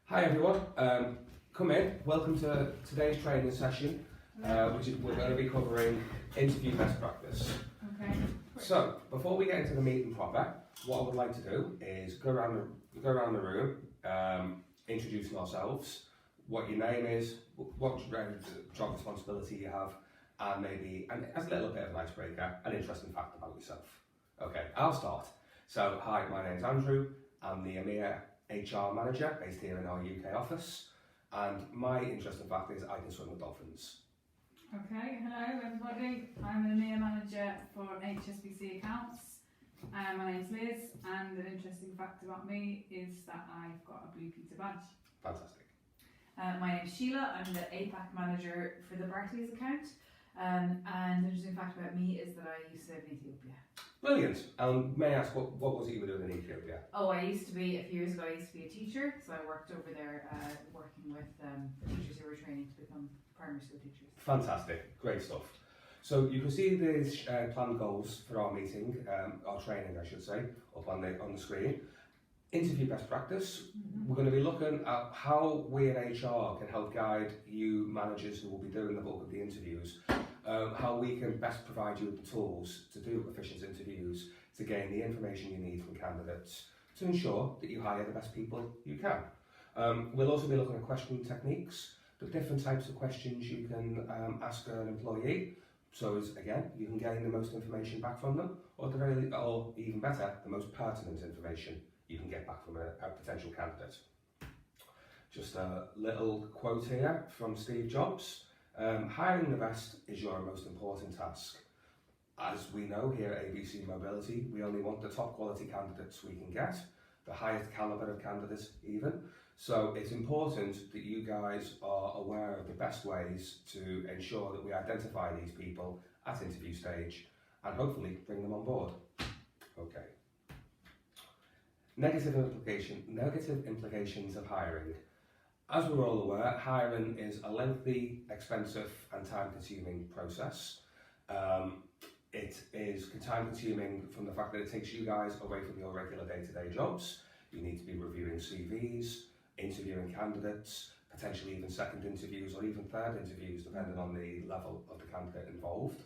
Hi everyone, come in. Welcome to today's training session, we're going to be covering interview best practice. Okay. So, before we get into the meeting proper, what I would like to do is go around the room, introducing ourselves, what your name is, what job responsibility you have, and maybe, and as a little bit of an icebreaker, an interesting fact about yourself. Okay, I'll start. So, hi, my name's Andrew. I'm the EMEA HR manager based here in our UK office, and my interesting fact is I can swim with dolphins. Okay, hello everybody. I'm an EMEA manager for HSBC accounts. My name's Liz, and an interesting fact about me is that I've got a Blue Peter badge. Fantastic. My name's Sheila. I'm the APAC manager for the Barclays account. And an interesting fact about me is that I used to live in Ethiopia. Brilliant. May I ask, what was it you were doing in Ethiopia? Oh, I used to be, a few years ago, I used to be a teacher. So I worked over there working with teachers who were training to become primary school teachers. Fantastic. Great stuff. So you can see the planned goals for our meeting, our training I should say, up on the screen. Interview best practice. We're going to be looking at how we in HR can help guide you managers who will be doing the bulk of the interviews, how we can best provide you with the tools to do efficient interviews, to gain the information you need from candidates, to ensure that you hire the best people you can. We'll also be looking at question techniques, the different types of questions you can ask an employee, so as again you can gain the most information back from them, or even better, the most pertinent information you can get back from a potential candidate. Just a little quote here from Steve Jobs. Hiring the best is your most important task. As we know here at ABC Mobility, we only want the top quality candidates we can get, the highest caliber of candidates even. So it's important that you guys are aware of the best ways to ensure that we identify these people at interview stage and hopefully bring them on board. Okay. Negative implications of hiring. As we're all aware, hiring is a lengthy, expensive and time-consuming process. It is time-consuming from the fact that it takes you guys away from your regular day-to-day jobs. You need to be reviewing CVs, interviewing candidates, potentially even second interviews or even third interviews, depending on the level of the candidate involved.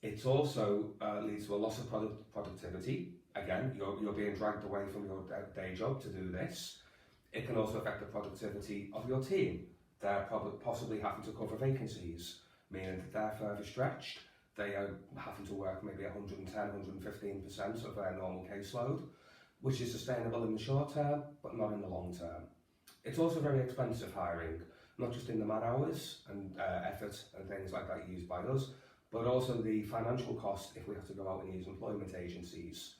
It also leads to a loss of productivity. Again, you're being dragged away from your day job to do this. It can also affect the productivity of your team. They're possibly having to cover vacancies, meaning that they're further stretched. They are having to work maybe 110, 115% of their normal caseload, which is sustainable in the short term, but not in the long term. It's also very expensive hiring, not just in the man hours and effort and things like that used by us, but also the financial cost if we have to go out and use employment agencies.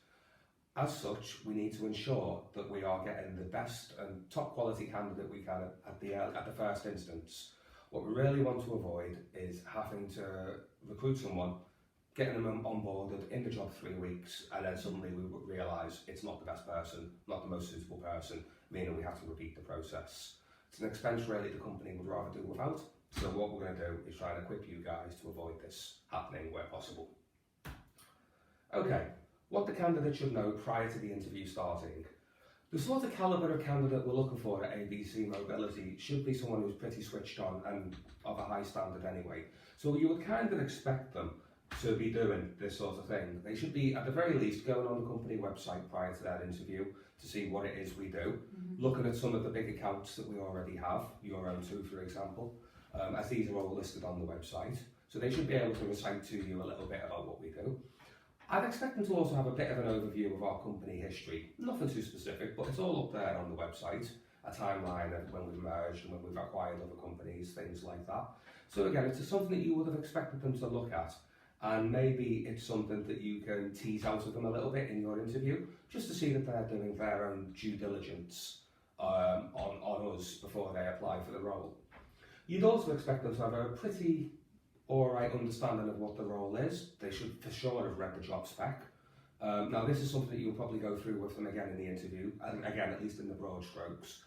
As such, we need to ensure that we are getting the best and top quality candidate we can at the first instance. What we really want to avoid is having to recruit someone, getting them onboarded in the job 3 weeks, and then suddenly we realise it's not the best person, not the most suitable person, meaning we have to repeat the process. It's an expense really the company would rather do without, so what we're going to do is try and equip you guys to avoid this happening where possible. Okay. What the candidate should know prior to the interview starting. The sort of calibre of candidate we're looking for at ABC Mobility should be someone who's pretty switched on and of a high standard anyway. So you would kind of expect them to be doing this sort of thing. They should be, at the very least, going on the company website prior to that interview to see what it is we do, looking at some of the big accounts that we already have, your own two for example, as these are all listed on the website. So they should be able to recite to you a little bit about what we do. I'd expect them to also have a bit of an overview of our company history. Nothing too specific, but it's all up there on the website. A timeline of when we've merged and when we've acquired other companies, things like that. So again, it's something that you would have expected them to look at. And maybe it's something that you can tease out of them a little bit in your interview, just to see that they're doing their own due diligence on us before they apply for the role. You'd also expect them to have a pretty alright understanding of what the role is. They should for sure have read the job spec. Now this is something that you'll probably go through with them again in the interview, and again at least in the broad strokes.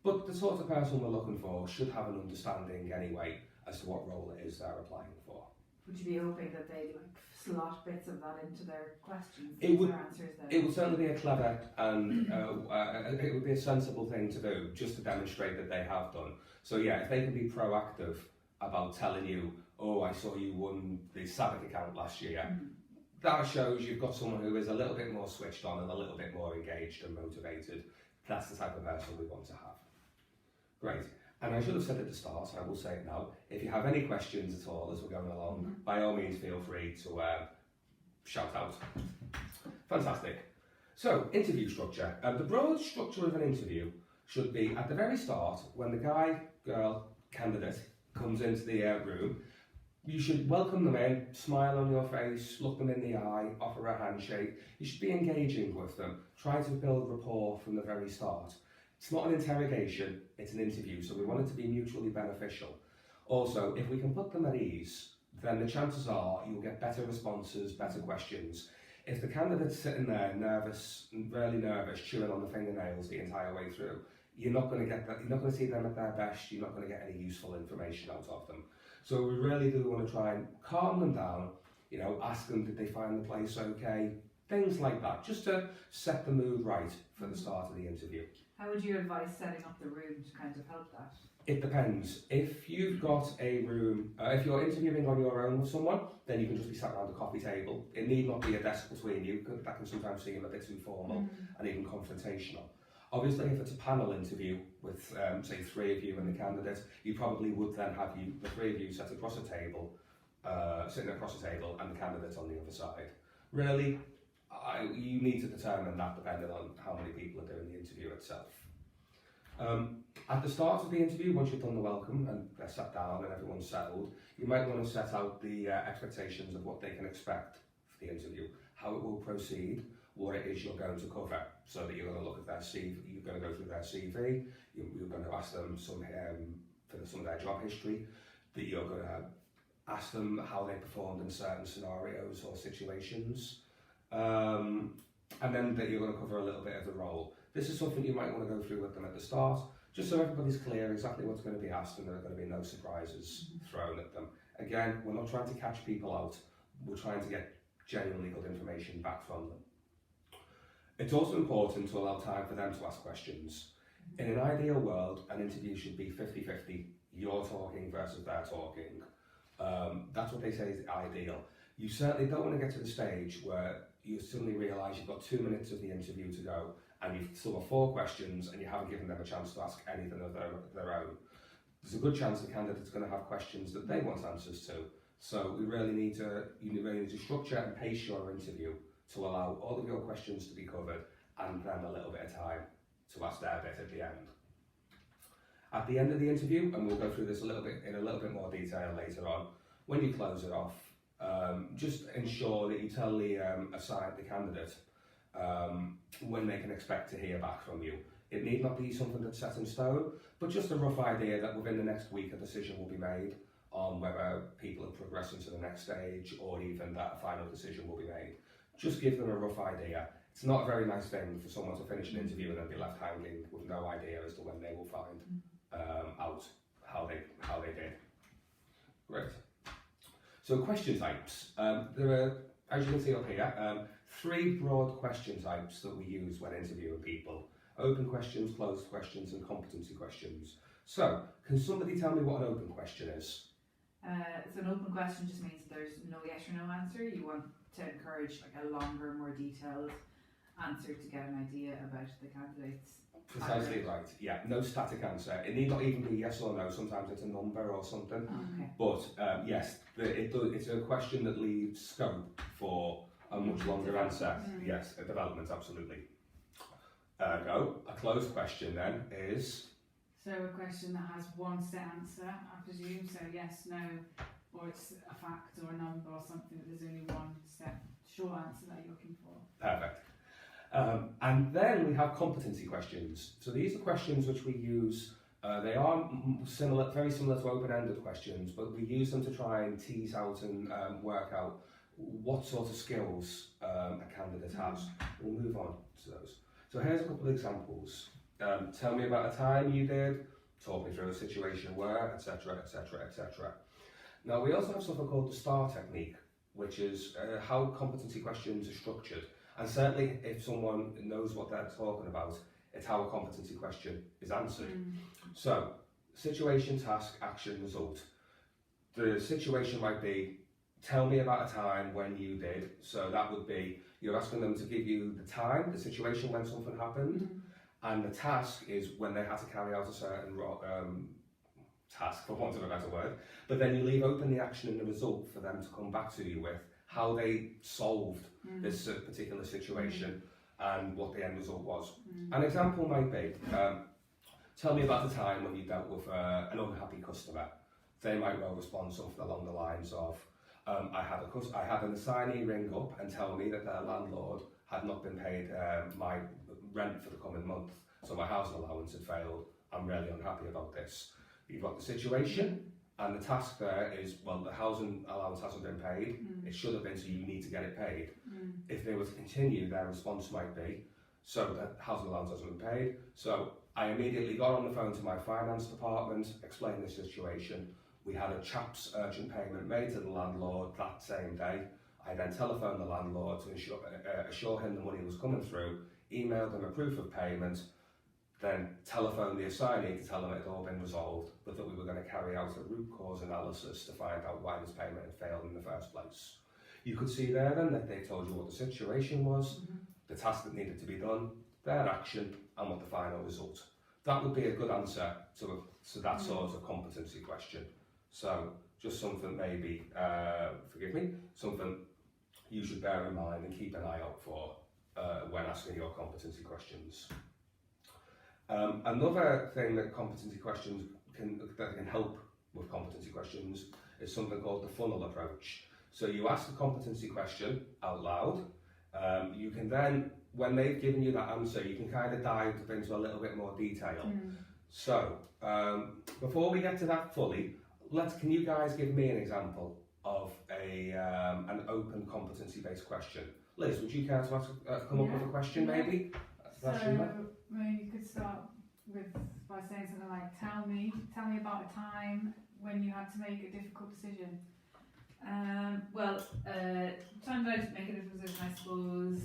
But the sort of person we're looking for should have an understanding anyway as to what role it is they're applying for. Would you be hoping that they like slot bits of that into their questions, It would- their answers then? It would certainly be a clever and it would be a sensible thing to do, just to demonstrate that they have done. So yeah, if they can be proactive about telling you, oh, I saw you won the CIPD account last year, that shows you've got someone who is a little bit more switched on and a little bit more engaged and motivated. That's the type of person we want to have. Great. And I should have said at the start, I will say it now, if you have any questions at all as we're going along, by all means feel free to shout out. Fantastic. So, interview structure. The broad structure of an interview should be at the very start, when the guy, girl, candidate comes into the room, you should welcome them in, smile on your face, look them in the eye, offer a handshake. You should be engaging with them, try to build rapport from the very start. It's not an interrogation, it's an interview, so we want it to be mutually beneficial. Also, if we can put them at ease, then the chances are you'll get better responses, better questions. If the candidate's sitting there nervous, really nervous, chewing on the fingernails the entire way through, you're not going to get that. You're not going to see them at their best. You're not going to get any useful information out of them. So we really do want to try and calm them down. You know, ask them, did they find the place okay? Things like that, just to set the mood right for the start of the interview. How would you advise setting up the room to kind of help that? It depends. If you've got a room, if you're interviewing on your own with someone, then you can just be sat around a coffee table. It need not be a desk between you, because that can sometimes seem a bit too formal and even confrontational. Obviously, if it's a panel interview with, say, 3 of you and the candidate, you probably would then have the 3 of you sat across a table, sitting across a table, and the candidate on the other side. Really, you need to determine that depending on how many people are doing the interview itself. At the start of the interview, once you've done the welcome and they're sat down and everyone's settled, you might want to set out the expectations of what they can expect for the interview, how it will proceed, what it is you're going to cover, so that you're going to look at their CV, you're going to go through their CV, you're going to ask them some of their job history, that you're going to ask them how they performed in certain scenarios or situations, and then that you're going to cover a little bit of the role. This is something you might want to go through with them at the start, just so everybody's clear exactly what's going to be asked and there are going to be no surprises thrown at them. Again, we're not trying to catch people out, we're trying to get genuinely good information back from them. It's also important to allow time for them to ask questions. In an ideal world, an interview should be 50-50, you're talking versus they're talking. That's what they say is ideal. You certainly don't want to get to the stage where you suddenly realise you've got 2 minutes of the interview to go and you've still got 4 questions and you haven't given them a chance to ask anything of their own. There's a good chance the candidate's going to have questions that they want answers to. So you really need to structure and pace your interview to allow all of your questions to be covered and then a little bit of time to ask their bit at the end. At the end of the interview, and we'll go through this in a little bit more detail later on, when you close it off, just ensure that you tell the candidate when they can expect to hear back from you. It need not be something that's set in stone, but just a rough idea that within the next week a decision will be made on whether people are progressing to the next stage or even that a final decision will be made. Just give them a rough idea. It's not a very nice thing for someone to finish an interview and then be left hanging with no idea as to when they will find out how they did. Great. So question types. There are, as you can see up here, 3 broad question types that we use when interviewing people. Open questions, closed questions, and competency questions. So, can somebody tell me what an open question is? So an open question just means there's no yes or no answer. You want to encourage like a longer, more detailed answer to get an idea about the candidate's Precisely right, yeah. No static answer. It need not even be yes or no. Sometimes it's a number or something. Okay. But yes, it's a question that leaves scope for a much longer answer. Yes, a development, absolutely. A closed question then is... So a question that has one set answer, I presume, so yes, no, or it's a fact or a number or something, but there's only one set short answer that you're looking for. Perfect. And then we have competency questions. So these are questions which we use, they are very similar to open-ended questions, but we use them to try and tease out and work out what sort of skills a candidate has. We'll move on to those. So here's a couple of examples. Tell me about a time you did, talk me through a situation where, etc., etc., etc. Now we also have something called the STAR technique, which is how competency questions are structured. And certainly if someone knows what they're talking about, it's how a competency question is answered. So, situation, task, action, result. The situation might be, tell me about a time when you did. So that would be, you're asking them to give you the time, the situation when something happened, and the task is when they had to carry out a certain task, for want of a better word, but then you leave open the action and the result for them to come back to you with how they solved this particular situation and what the end result was. An example might be, tell me about a time when you dealt with an unhappy customer. They might well respond something along the lines of, I had an assignee ring up and tell me that their landlord had not been paid my rent for the coming month, so my housing allowance had failed. I'm really unhappy about this. You've got the situation, and the task there is, well, the housing allowance hasn't been paid. It should have been, so you need to get it paid. If they were to continue, their response might be, so the housing allowance hasn't been paid. So I immediately got on the phone to my finance department, explained the situation. We had a CHAPS urgent payment made to the landlord that same day. I then telephoned the landlord to assure him the money was coming through, emailed him a proof of payment, then telephoned the assignee to tell them it had all been resolved, but that we were going to carry out a root cause analysis to find out why this payment had failed in the first place. You could see there then that they told you what the situation was, the task that needed to be done, their action, and what the final result. That would be a good answer to that sort of competency question. So just something maybe, something you should bear in mind and keep an eye out for when asking your competency questions. Another thing that competency questions can help with competency questions is something called the funnel approach. So you ask the competency question out loud. You can then, when they've given you that answer, you can kind of dive into a little bit more detail. So before we get to that fully, can you guys give me an example of an open competency-based question? Liz, would you care to come up with a question maybe? So you could start by saying something like, tell me about a time when you had to make a difficult decision. Time that I had to make a difficult decision, I suppose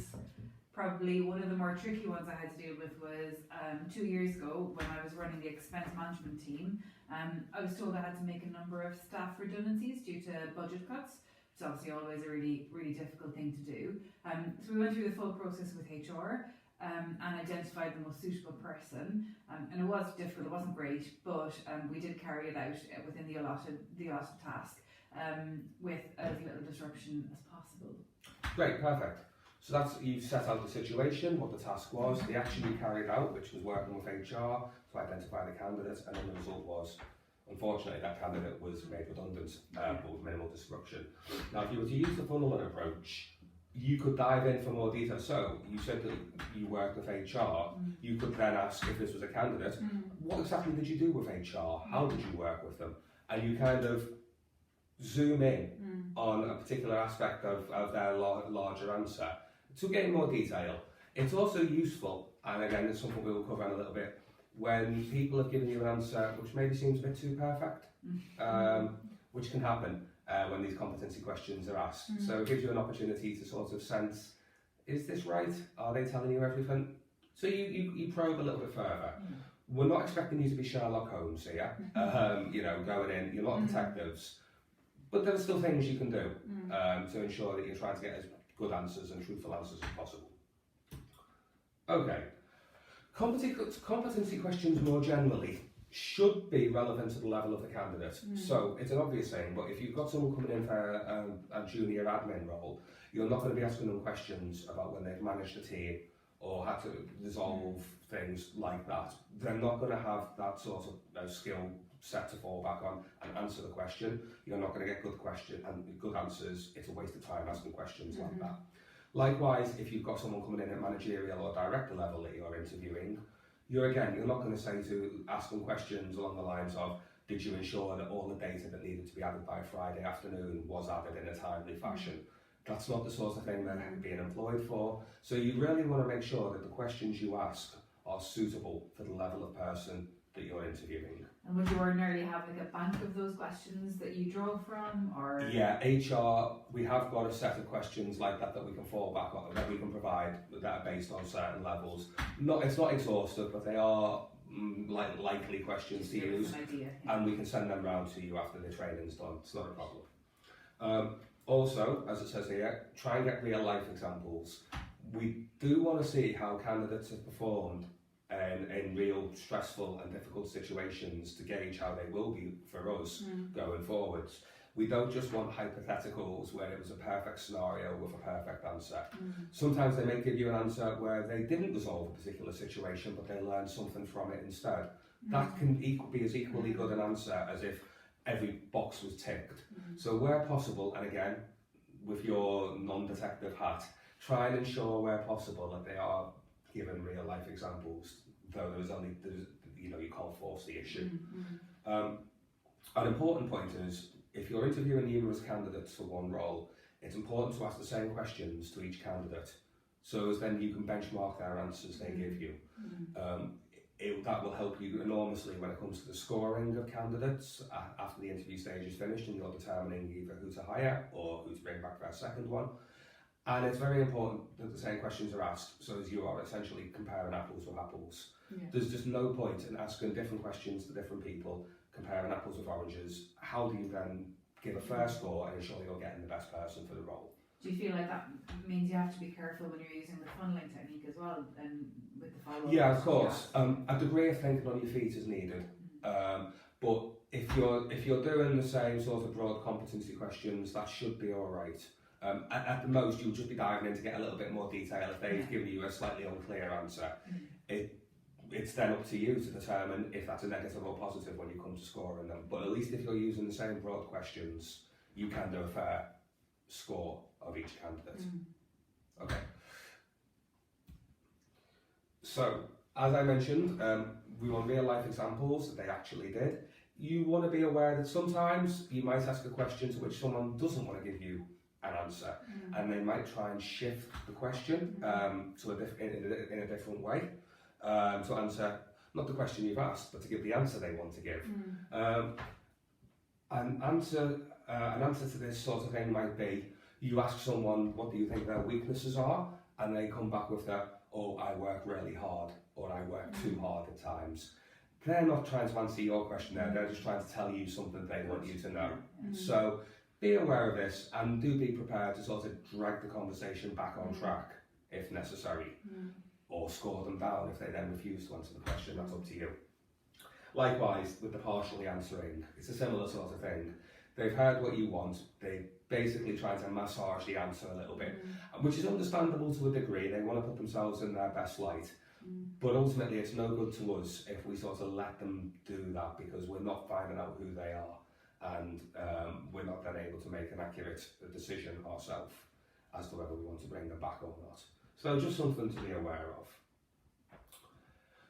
probably one of the more tricky ones I had to deal with was 2 years ago when I was running the expense management team. I was told I had to make a number of staff redundancies due to budget cuts. It's obviously always a really, really difficult thing to do. So we went through the full process with HR and identified the most suitable person. And it was difficult, it wasn't great, but we did carry it out within the allotted task with as little disruption as possible. Great, perfect. So you've set out the situation, what the task was, the action you carried out, which was working with HR to identify the candidates, and then the result was, unfortunately, that candidate was made redundant, but with minimal disruption. Now, if you were to use the funneling approach, you could dive in for more detail. So you said that you worked with HR. You could then ask, if this was a candidate, what exactly did you do with HR? How did you work with them? And you kind of zoom in on a particular aspect of their larger answer to gain more detail. It's also useful, and again, it's something we will cover in a little bit, when people have given you an answer which maybe seems a bit too perfect, which can happen when these competency questions are asked. So it gives you an opportunity to sort of sense, is this right? Are they telling you everything? So you probe a little bit further. We're not expecting you to be Sherlock Holmes here, going in, you're not detectives, but there are still things you can do to ensure that you're trying to get as good answers and truthful answers as possible. Okay, competency questions more generally should be relevant to the level of the candidate. So it's an obvious thing, but if you've got someone coming in for a junior admin role, you're not going to be asking them questions about when they've managed a team or had to resolve things like that. They're not going to have that sort of skill set to fall back on and answer the question. You're not going to get good answers. It's a waste of time asking questions like that. Likewise, if you've got someone coming in at managerial or director level that you're interviewing, you're not going to ask them questions along the lines of, did you ensure that all the data that needed to be added by Friday afternoon was added in a timely fashion? That's not the sort of thing they're being employed for. So you really want to make sure that the questions you ask are suitable for the level of person that you're interviewing. And would you ordinarily have like a bank of those questions that you draw from, or? Yeah, HR, we have got a set of questions like that we can fall back on, that we can provide that are based on certain levels. It's not exhaustive, but they are likely questions Just to give us use, an idea, yeah. and we can send them round to you after the training's done. It's not a problem. Also, as it says here, try and get real life examples. We do want to see how candidates have performed in real stressful and difficult situations to gauge how they will be for us going forwards. We don't just want hypotheticals where it was a perfect scenario with a perfect answer. Sometimes they may give you an answer where they didn't resolve a particular situation, but they learned something from it instead. That can be as equally good an answer as if every box was ticked. So where possible, and again, with your non-detective hat, try and ensure where possible that they are given real life examples, though you can't force the issue. An important point is, if you're interviewing numerous candidates for one role, it's important to ask the same questions to each candidate, so as then you can benchmark their answers they give you. That will help you enormously when it comes to the scoring of candidates after the interview stage is finished and you're determining either who to hire or who to bring back for a second one. And it's very important that the same questions are asked, so as you are essentially comparing apples with apples. There's just no point in asking different questions to different people, comparing apples with oranges. How do you then give a fair score and ensure you're getting the best person for the role? Do you feel like that means you have to be careful when you're using the funneling technique as well, and with the follow-up? Yeah, of course. A degree of thinking on your feet is needed, but if you're doing the same sort of broad competency questions, that should be all right. At the most, you'll just be diving in to get a little bit more detail if they've given you a slightly unclear answer. It's then up to you to determine if that's a negative or positive when you come to scoring them. But at least if you're using the same broad questions, you can do a fair score of each candidate. Okay. So, as I mentioned, we want real life examples that they actually did. You want to be aware that sometimes you might ask a question to which someone doesn't want to give you an answer, and they might try and shift the question in a different way to answer not the question you've asked, but to give the answer they want to give. An answer to this sort of thing might be, you ask someone, what do you think their weaknesses are? And they come back with oh, I work really hard, or I work too hard at times. They're not trying to answer your question there, they're just trying to tell you something they want you to know. So be aware of this, and do be prepared to sort of drag the conversation back on track if necessary, or score them down if they then refuse to answer the question. That's up to you. Likewise, with the partially answering, it's a similar sort of thing. They've heard what you want, they basically try to massage the answer a little bit, which is understandable to a degree. They want to put themselves in their best light, but ultimately it's no good to us if we sort of let them do that, because we're not finding out who they are, and we're not then able to make an accurate decision ourselves as to whether we want to bring them back or not. So just something to be aware of.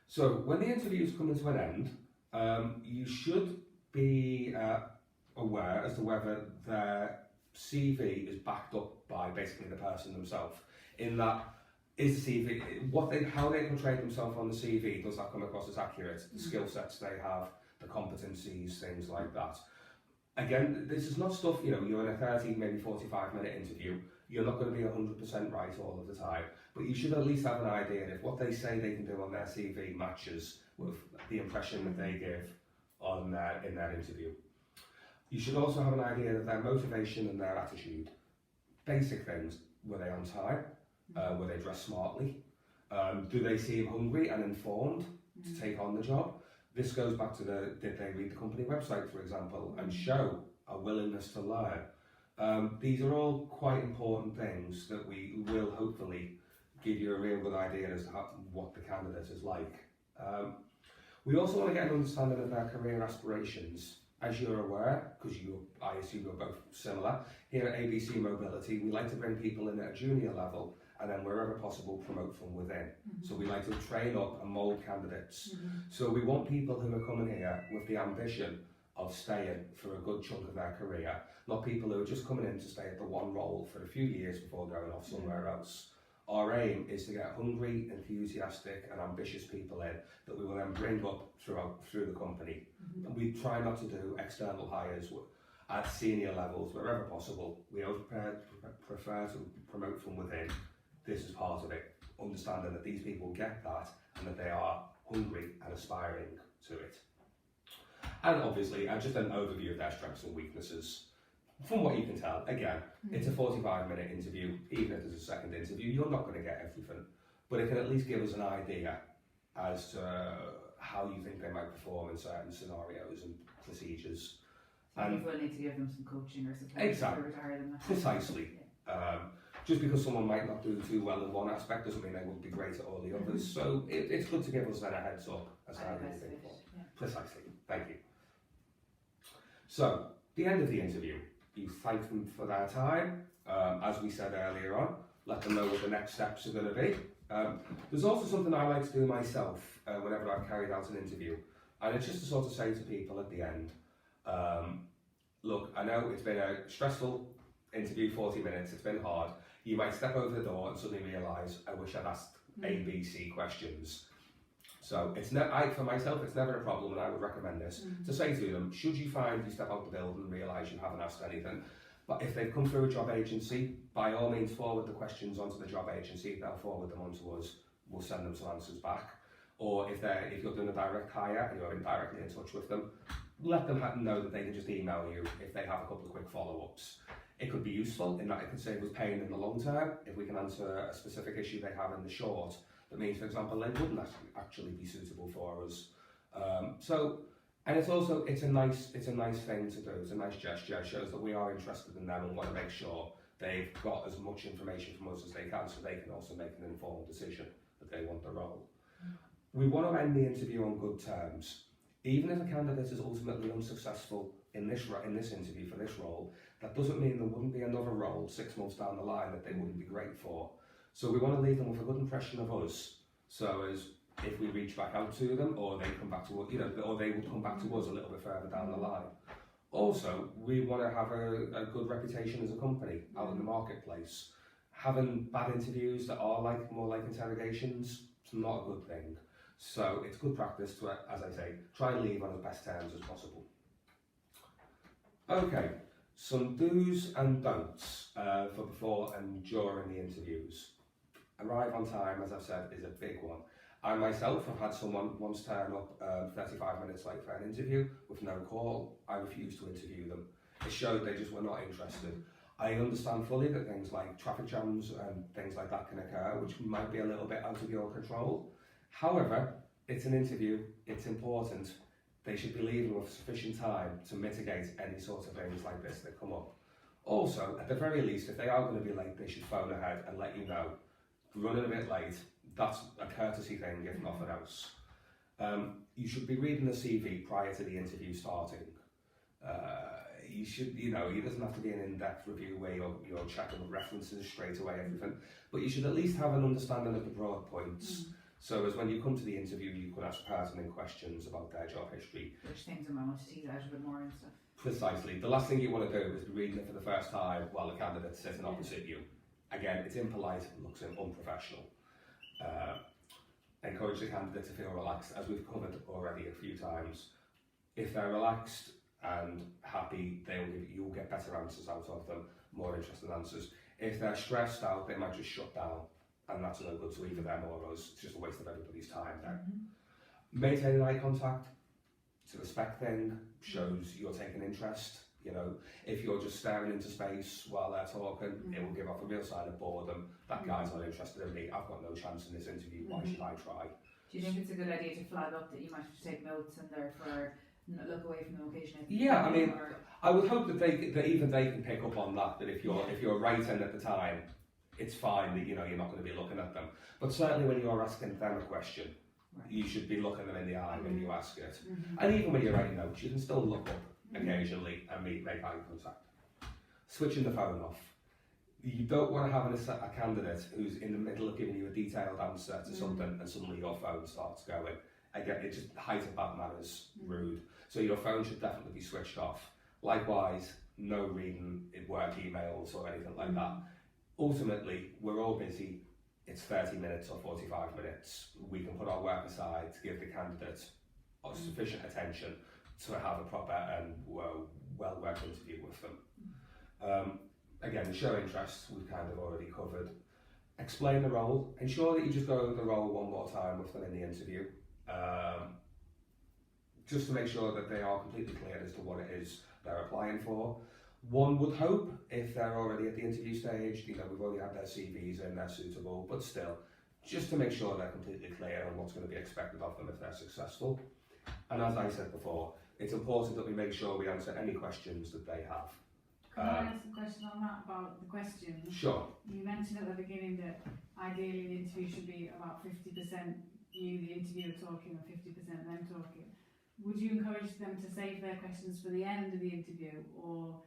So when the interview's coming to an end, you should be aware as to whether their CV is backed up by basically the person themselves. In that, is the CV, how they portray themselves on the CV, does that come across as accurate? The skill sets they have, the competencies, things like that. Again, this is not stuff, you're in a 30, maybe 45-minute interview. You're not going to be 100% right all of the time, but you should at least have an idea if what they say they can do on their CV matches with the impression that they give in their interview. You should also have an idea of their motivation and their attitude. Basic things: were they on time? Were they dressed smartly? Do they seem hungry and informed to take on the job? This goes back to did they read the company website, for example, and show a willingness to learn? These are all quite important things that we will hopefully give you a real good idea as to what the candidate is like. We also want to get an understanding of their career aspirations. As you're aware, because I assume you're both similar, here at ABC Mobility, we like to bring people in at a junior level and then wherever possible promote from within. So we like to train up and mould candidates. So we want people who are coming here with the ambition of staying for a good chunk of their career, not people who are just coming in to stay at the one role for a few years before going off somewhere else. Our aim is to get hungry, enthusiastic and ambitious people in that we will then bring up through the company. And we try not to do external hires at senior levels wherever possible. We always prefer to promote from within. This is part of it, understanding that these people get that and that they are hungry and aspiring to it. And obviously, just an overview of their strengths and weaknesses. From what you can tell, again, it's a 45-minute interview. Even if there's a second interview, you're not going to get everything. But it can at least give us an idea as to how you think they might perform in certain scenarios and procedures. And you will need to give them some coaching or support. Exactly. To hire them. Precisely. Just because someone might not do too well in one aspect doesn't mean they wouldn't be great at all the others. So it's good to give us then a heads up as to how they think. Precisely. Thank you. So, the end of the interview. You thank them for their time. As we said earlier on, let them know what the next steps are going to be. There's also something I like to do myself whenever I've carried out an interview. And it's just to sort of say to people at the end, look, I know it's been a stressful interview, 40 minutes, it's been hard. You might step over the door and suddenly realise, I wish I'd asked A, B, C questions. So for myself, it's never a problem, and I would recommend this, to say to them, should you find you step out the building and realise you haven't asked anything, but if they've come through a job agency, by all means forward the questions onto the job agency, they'll forward them onto us, we'll send them some answers back. Or if you're doing a direct hire and you're directly in touch with them, let them know that they can just email you if they have a couple of quick follow-ups. It could be useful in that it can save us pain in the long term if we can answer a specific issue they have in the short. That means, for example, they wouldn't actually be suitable for us. And it's a nice thing to do. It's a nice gesture. It shows that we are interested in them and want to make sure they've got as much information from us as they can, so they can also make an informed decision that they want the role. We want to end the interview on good terms. Even if a candidate is ultimately unsuccessful in this interview for this role, that doesn't mean there wouldn't be another role 6 months down the line that they wouldn't be great for. So we want to leave them with a good impression of us, so as if we reach back out to them, or they come back to us, or they would come back to us a little bit further down the line. Also, we want to have a good reputation as a company out in the marketplace. Having bad interviews that are more like interrogations, it's not a good thing. So it's good practice to, as I say, try and leave on as best terms as possible. Okay, some do's and don'ts for before and during the interviews. Arrive on time, as I've said, is a big one. I myself have had someone once turn up 35 minutes late for an interview with no call. I refused to interview them. It showed they just were not interested. I understand fully that things like traffic jams and things like that can occur, which might be a little bit out of your control. However, it's an interview, it's important. They should be leaving with sufficient time to mitigate any sort of things like this that come up. Also, at the very least, if they are going to be late, they should phone ahead and let you know. Running a bit late, that's a courtesy thing, if nothing else. You should be reading the CV prior to the interview starting. You should, it doesn't have to be an in-depth review where you're checking references straight away, everything, but you should at least have an understanding of the broad points. So as when you come to the interview, you can ask pertinent questions about their job history. Which things am I want to tease out a bit more and stuff. Precisely. The last thing you want to do is be reading it for the first time while the candidate's sitting opposite you. Again, it's impolite, it looks unprofessional. Encourage the candidate to feel relaxed, as we've covered already a few times. If they're relaxed and happy, you'll get better answers out of them, more interesting answers. If they're stressed out, they might just shut down, and that's no good to either them or us. It's just a waste of everybody's time then. Maintaining eye contact, it's a respect thing, shows you're taking interest. If you're just staring into space while they're talking, it will give off a real sign of boredom. That guy's not interested in me, I've got no chance in this interview, why should I try? Do you think it's a good idea to flag up that you might have to take notes and therefore look away from the location? Yeah, I mean, I would hope that even they can pick up on that if you're writing at the time, it's fine that you're not going to be looking at them. But certainly when you're asking them a question, you should be looking them in the eye when you ask it. And even when you're writing notes, you can still look up occasionally and make eye contact. Switching the phone off. You don't want to have a candidate who's in the middle of giving you a detailed answer to something and suddenly your phone starts going. Again, it's just height of bad manners, rude. So your phone should definitely be switched off. Likewise, no reading in work emails or anything like that. Ultimately, we're all busy. it's 30 minutes or 45 minutes. We can put our work aside to give the candidate sufficient attention to have a proper and well-worked interview with them. Again, show interest, we've kind of already covered. Explain the role. Ensure that you just go over the role one more time with them in the interview. Just to make sure that they are completely clear as to what it is they're applying for. One would hope, if they're already at the interview stage, we've already had their CVs in, they're suitable, but still, just to make sure they're completely clear on what's going to be expected of them if they're successful. And as I said before, it's important that we make sure we answer any questions that they have. Can I ask a question on that about the questions? Sure. You mentioned at the beginning that ideally the interview should be about 50% you, the interviewer, talking and 50% them talking. Would you encourage them to save their questions for the end of the interview, or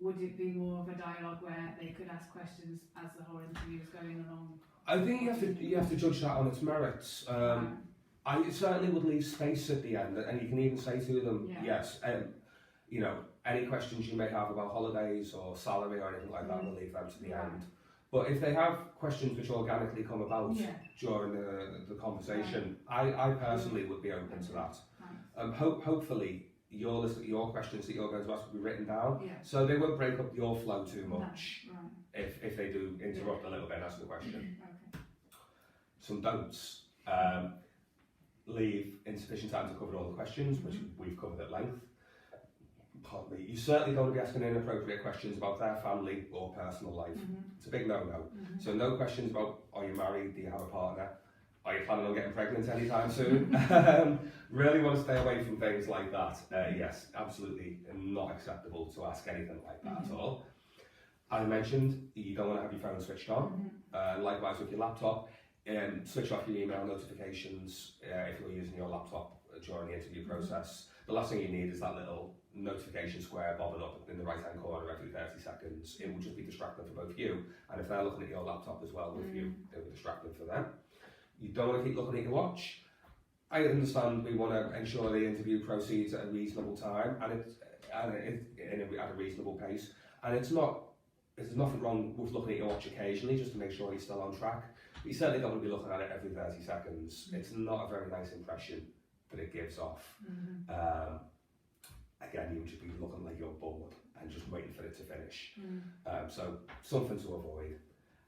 would it be more of a dialogue where they could ask questions as the whole interview is going along? I think you have to judge that on its merits. I certainly would leave space at the end, and you can even say to them, yes, any questions you may have about holidays or salary or anything like that, we'll leave them to the end. But if they have questions which organically come about during the conversation, I personally would be open to that. Hopefully, your list of your questions that you're going to ask will be written down, so they won't break up your flow too much if they do interrupt a little bit and ask a question. Some don'ts. Leave insufficient time to cover all the questions, which we've covered at length. Pardon me. You certainly don't want to be asking inappropriate questions about their family or personal life. It's a big no-no. So no questions about, are you married, do you have a partner, are you planning on getting pregnant anytime soon? Really want to stay away from things like that. Yes, absolutely not acceptable to ask anything like that at all. As I mentioned, you don't want to have your phone switched on. Likewise with your laptop, switch off your email notifications if you're using your laptop during the interview process. The last thing you need is that little notification square bobbing up in the right hand corner every 30 seconds. It will just be distracting for both you, and if they're looking at your laptop as well with you, it will be distracting for them. You don't want to keep looking at your watch. I understand we want to ensure the interview proceeds at a reasonable time and at a reasonable pace, and there's nothing wrong with looking at your watch occasionally just to make sure you're still on track. But you certainly don't want to be looking at it every 30 seconds. It's not a very nice impression that it gives off. Again, you would just be looking like you're bored and just waiting for it to finish. So something to avoid.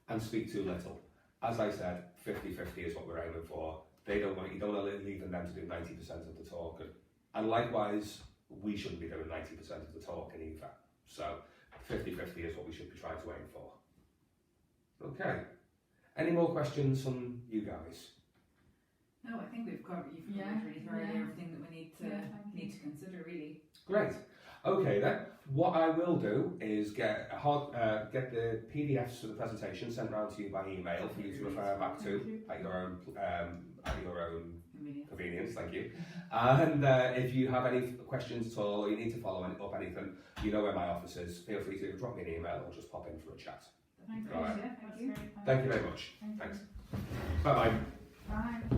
And speak too little. As I said, 50-50 is what we're aiming for. You don't want to leave them to do 90% of the talking. And likewise, we shouldn't be doing 90% of the talking either. So 50-50 is what we should be trying to aim for. Okay. Any more questions from you guys? No, I think you've covered really thoroughly everything that we need to consider, really. Great. Okay then. What I will do is get the PDFs for the presentation sent round to you by email for you to refer back to at your own convenience. Thank you. And if you have any questions at all, or you need to follow up anything, you know where my office is. Feel free to drop me an email or just pop in for a chat. Thank you. Right. Thank you. Thank you very much. Thanks. Bye bye. Bye.